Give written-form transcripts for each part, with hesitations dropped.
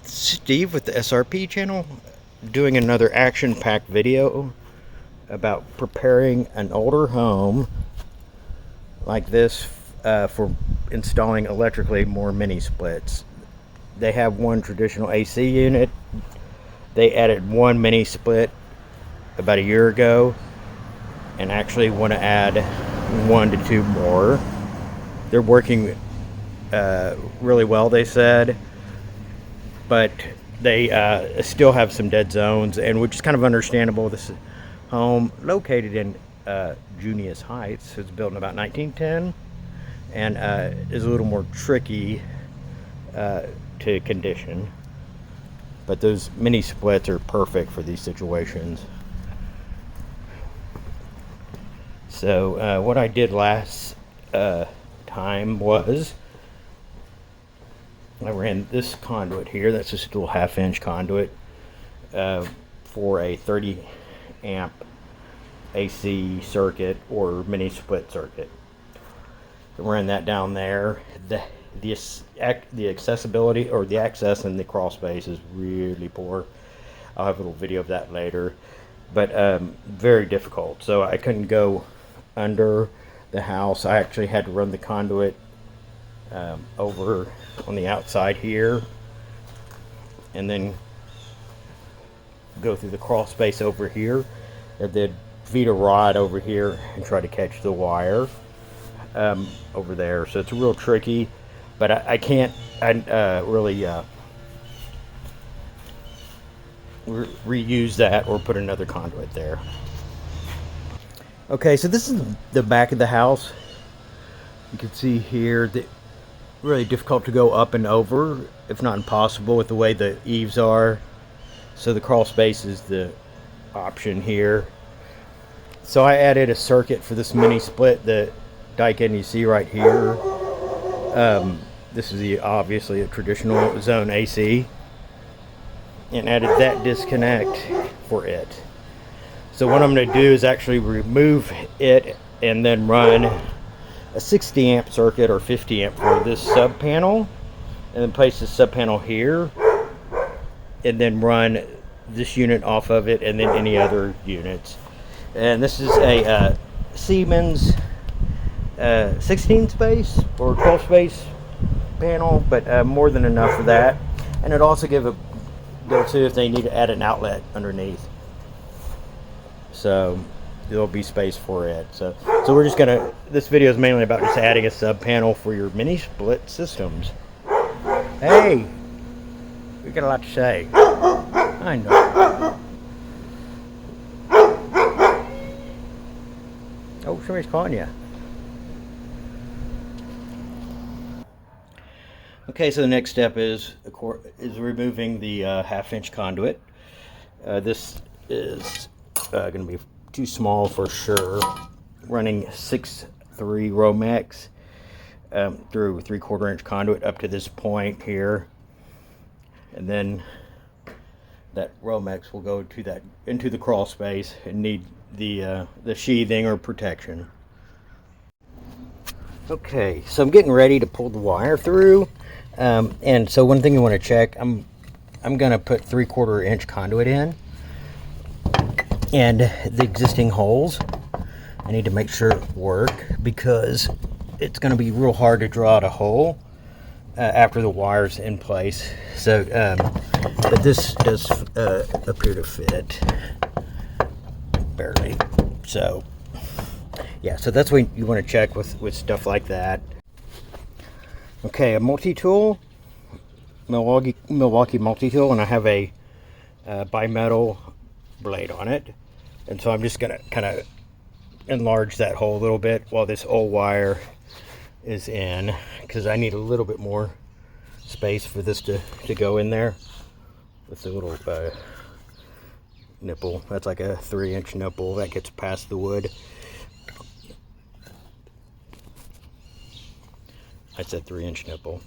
Steve with the SRP channel, doing another action-packed video about preparing an older home like this for installing electrically more mini splits. They have one traditional AC unit. They added one mini split about a year ago and actually want to add 1 to 2 more. They're working really well, they said, but they still have some dead zones, and which is kind of understandable. This home located in Junius Heights. It's built in about 1910 and is a little more tricky to condition, but those mini splits are perfect for these situations. So what I did last time was I ran this conduit here. That's just a little 1/2-inch conduit for a 30 amp AC circuit or mini split circuit. So ran that down there. The accessibility or the access in the crawl space is really poor. I'll have a little video of that later, but very difficult. So I couldn't go under the house. I actually had to run the conduit over on the outside here and then go through the crawl space over here, and then feed a rod over here and try to catch the wire over there. So it's real tricky, but I can't really reuse that or put another conduit there. Okay, so this is the back of the house. You can see here that really difficult to go up and over, if not impossible, with the way the eaves are. So the crawl space is the option here. So I added a circuit for this mini split, the Daikin you see right here. This is obviously a traditional zone AC, and added that disconnect for it. So what I'm going to do is actually remove it and then run a 60 amp circuit or 50 amp for this sub panel, and then place the sub panel here, and then run this unit off of it, and then any other units. And this is a Siemens 16 space or 12 space panel, but more than enough for that. And it also give a go to if they need to add an outlet underneath, so there'll be space for it. So we're just gonna, this video is mainly about just adding a sub panel for your mini split systems. Hey, we got a lot to say. I know. Oh, somebody's calling you. Okay, so the next step is removing the 1/2-inch conduit. This is going to be too small for sure. Running 6.3 Romex through 3/4 inch conduit up to this point here, and then that Romex will go to that into the crawl space and need the sheathing or protection. Okay, so I'm getting ready to pull the wire through, and so one thing you want to check, I'm going to put 3/4 inch conduit in, and the existing holes I need to make sure work, because it's going to be real hard to draw out a hole after the wire's in place. So but this does appear to fit barely. So yeah, so that's what you want to check with stuff like that. Okay, a multi-tool, Milwaukee multi-tool, and I have a bimetal blade on it, and so I'm just gonna kind of enlarge that hole a little bit while this old wire is in, because I need a little bit more space for this to go in there. With a little nipple, that's like a 3-inch nipple that gets past the wood. I said 3-inch nipple.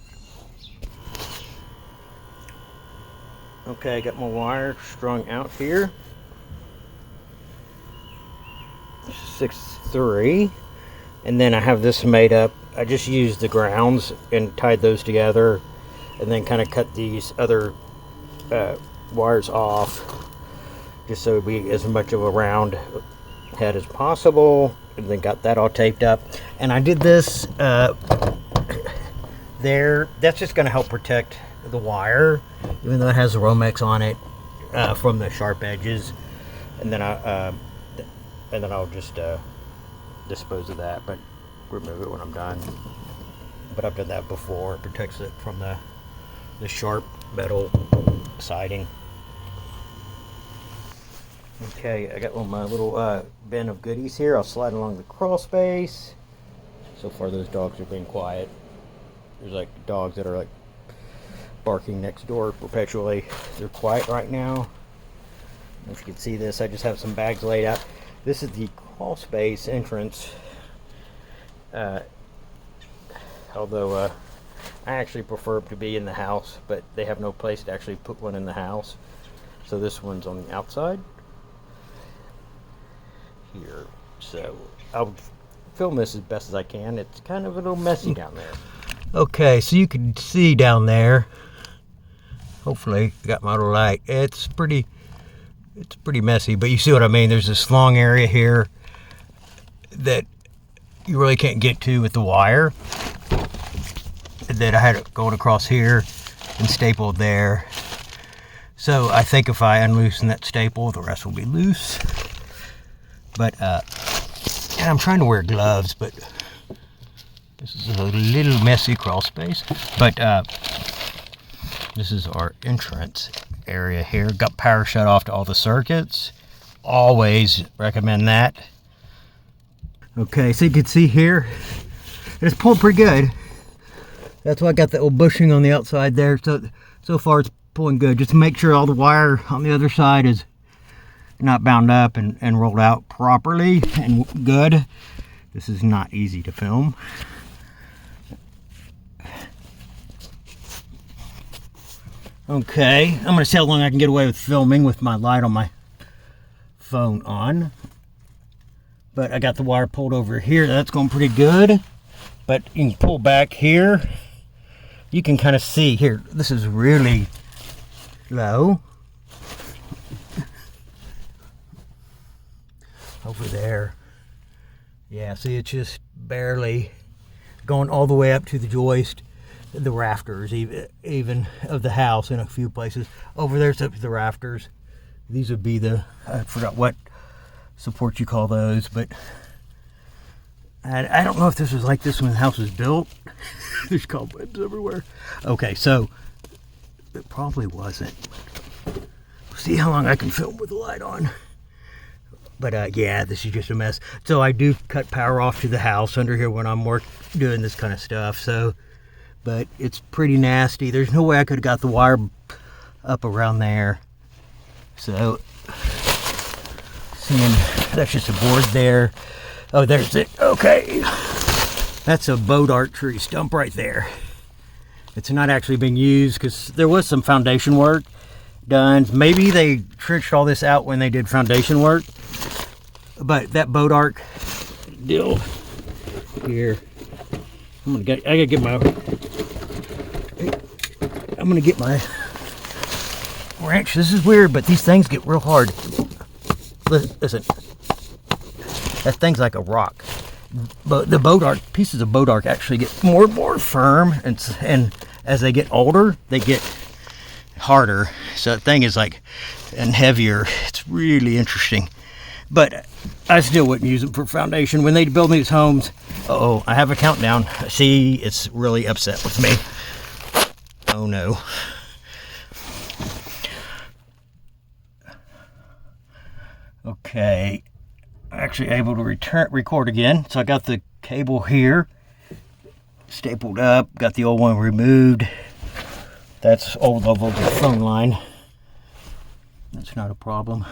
Okay, I got my wire strung out here. 6.3, and then I have this made up. I just used the grounds and tied those together, and then kind of cut these other wires off, just so it'd be as much of a round head as possible, and then got that all taped up. And I did this there. That's just going to help protect the wire, even though it has the Romex on it, from the sharp edges. And then I'll just dispose of that, but remove it when I'm done. But I've done that before. It protects it from the sharp metal siding. Okay, I got my little bin of goodies here. I'll slide along the crawl space. So far those dogs are being quiet. There's like dogs that are like barking next door perpetually. They're quiet right now. If you can see this, I just have some bags laid out. This is the crawl space entrance. Although I actually prefer it to be in the house, but they have no place to actually put one in the house. So this one's on the outside here. So I'll film this as best as I can. It's kind of a little messy down there. Okay, so you can see down there. Hopefully, I got my little light. It's pretty messy, but you see what I mean. There's this long area here that you really can't get to with the wire. That I had it going across here and stapled there. So I think if I unloosen that staple, the rest will be loose. But and I'm trying to wear gloves, but this is a little messy crawl space. But this is our entrance area here. Got power shut off to all the circuits. Always recommend that. Okay, so you can see here, it's pulled pretty good. That's why I got the old bushing on the outside there. So far it's pulling good. Just to make sure all the wire on the other side is not bound up and rolled out properly and good. This is not easy to film. Okay, I'm gonna see how long I can get away with filming with my light on my phone on. But I got the wire pulled over here. That's going pretty good. But you can pull back here. You can kind of see here, this is really low. Over there. Yeah, see, it's just barely going all the way up to the joist, the rafters, even of the house in a few places. Over there, it's up to the rafters. These would be the, I forgot what support you call those, but I don't know if this was like this when the house was built. There's cobwebs everywhere. Okay, so it probably wasn't. We'll see how long I can film with the light on. But yeah, this is just a mess. So I do cut power off to the house under here when I'm doing this kind of stuff. So, but it's pretty nasty. There's no way I could have got the wire up around there. So, seeing that's just a board there. Oh, there's it. Okay. That's a boat art tree stump right there. It's not actually being used because there was some foundation work done. Maybe they trenched all this out when they did foundation work. But that boat arc deal here, I'm gonna get my wrench. This is weird, but these things get real hard. Listen, that thing's like a rock. But the boat arc, pieces of boat arc actually get more and more firm, and as they get older, they get harder. So that thing is like, and heavier. It's really interesting. But I still wouldn't use it for foundation. When they build these homes, uh-oh, I have a countdown. See, it's really upset with me. Oh no. Okay, actually able to record again. So I got the cable here stapled up, got the old one removed. That's old level of the phone line. That's not a problem.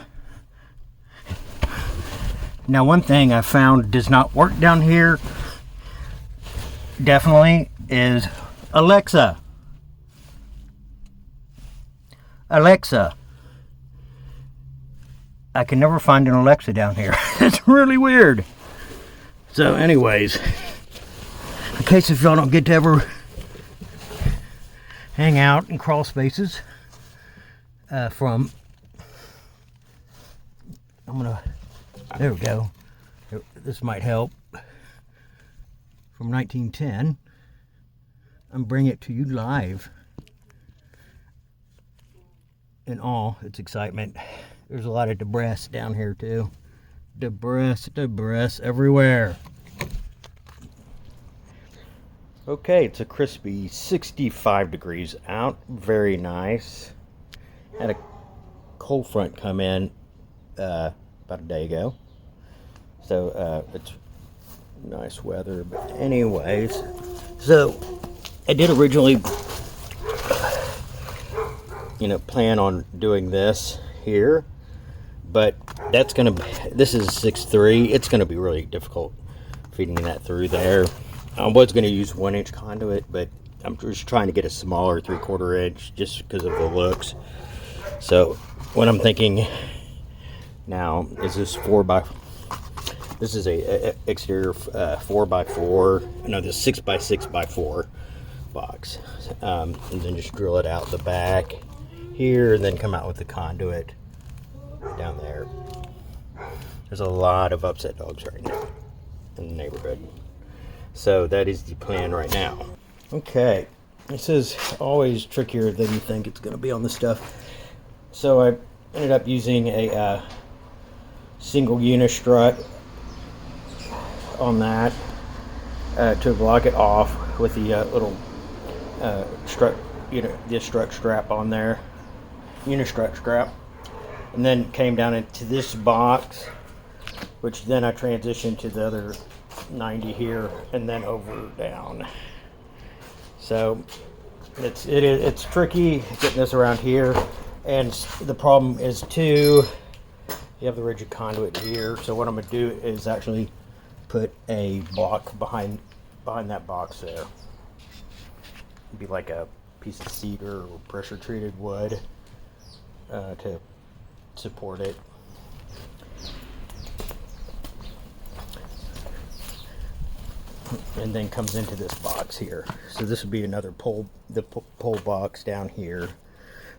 Now, one thing I found does not work down here, definitely, is Alexa. Alexa. I can never find an Alexa down here. It's really weird. So anyways, in case if y'all don't get to ever hang out in crawl spaces, from, there we go. This might help. From 1910. I'm bringing it to you live. In all its excitement. There's a lot of debris down here too. Debris everywhere. Okay, it's a crispy 65 degrees out. Very nice. Had a cold front come in about a day ago. So it's nice weather. But anyways, so I did originally plan on doing this here, but this is 6'3". It's gonna be really difficult feeding that through there. I was gonna use 1-inch conduit, but I'm just trying to get a smaller 3/4 inch just because of the looks. So what I'm thinking now is this this is a exterior 4x4, no, this 6x6x4 box, and then just drill it out the back here, and then come out with the conduit down there. There's a lot of upset dogs right now in the neighborhood, so that is the plan right now. Okay, this is always trickier than you think it's going to be on this stuff. So I ended up using a single unistrut on that to block it off with the little strut, the strut strap on there. Unistrut strap, and then came down into this box, which then I transitioned to the other 90 here, and then over down. So it's tricky getting this around here, and the problem is too, you have the rigid conduit here. So what I'm gonna do is actually put a block behind that box there. It'd be like a piece of cedar or pressure treated wood to support it. And then comes into this box here. So this would be another pole box down here,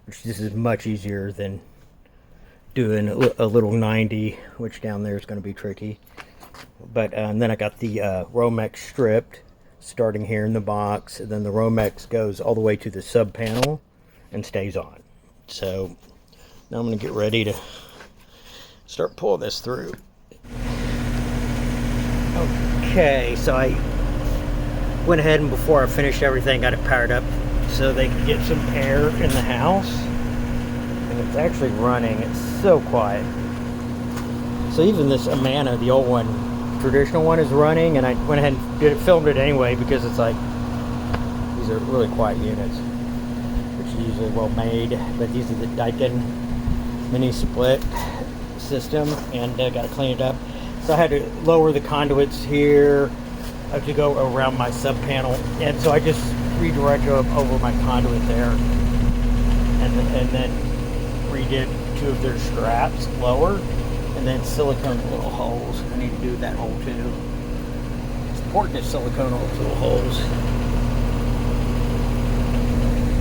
which this is much easier than doing a little 90, which down there is going to be tricky. But then I got the Romex stripped, starting here in the box, and then the Romex goes all the way to the sub panel and stays on. So now I'm going to get ready to start pulling this through. Okay, so I went ahead and before I finished everything, got it powered up so they could get some air in the house. And it's actually running. It's so quiet. So even this Amana, the old one, traditional one, is running, and I went ahead and filmed it anyway because it's like, these are really quiet units, which is usually well made, but these are the Daikin mini split system, and got to clean it up. So I had to lower the conduits here. I have to go around my sub panel, and so I just redirected over my conduit there, and then redid 2 of their straps lower, and then silicone little holes. I need to do that hole too. It's important to silicone all those little holes.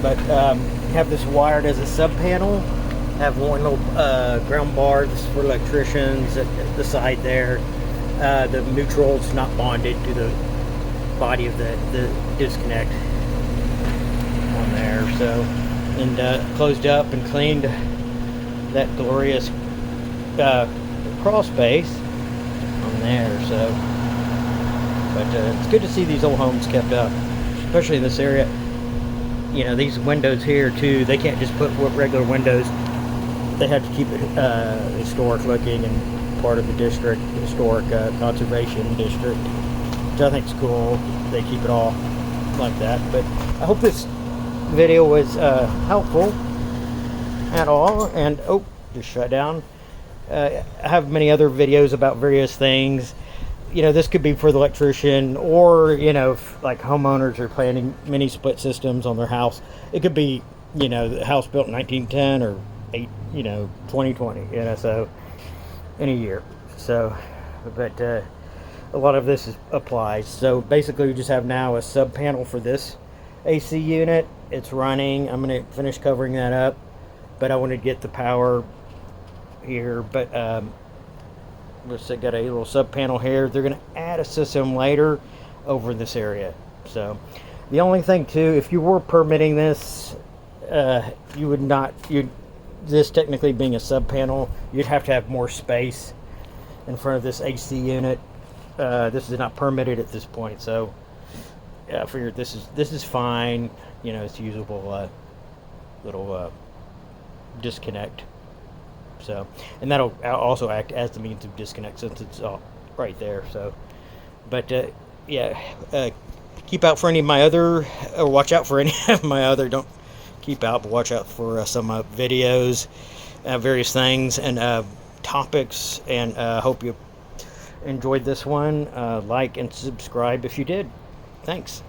But have this wired as a sub panel. Have one little ground bar. This is for electricians at the side there. The neutral's not bonded to the body of the disconnect on there. So, and closed up and cleaned that glorious crawl space on there. So, but it's good to see these old homes kept up, especially in this area. These windows here too, they can't just put regular windows. They have to keep it historic looking and part of the district, historic conservation district, which I think is cool. They keep it all like that. But I hope this video was helpful at all. And just shut down. I have many other videos about various things. This could be for the electrician, or if, like, homeowners are planning mini split systems on their house. It could be the house built in 1910 or 2020, so any year. So, but a lot of this applies. So basically, we just have now a sub panel for this AC unit. It's running. I'm going to finish covering that up, but I want to get the power here. But let's say got a little sub panel here. They're going to add a system later over this area. So the only thing too, if you were permitting this, you would not, this technically being a sub panel, you'd have to have more space in front of this AC unit. This is not permitted at this point, so I figured this is fine. You know, it's usable little disconnect. So, and that'll also act as the means of disconnect since it's all right there. So, but yeah, keep out for any of my other, or watch out for any of my other. Don't keep out, but watch out for some videos, various things and topics. And hope you enjoyed this one. Like and subscribe if you did. Thanks.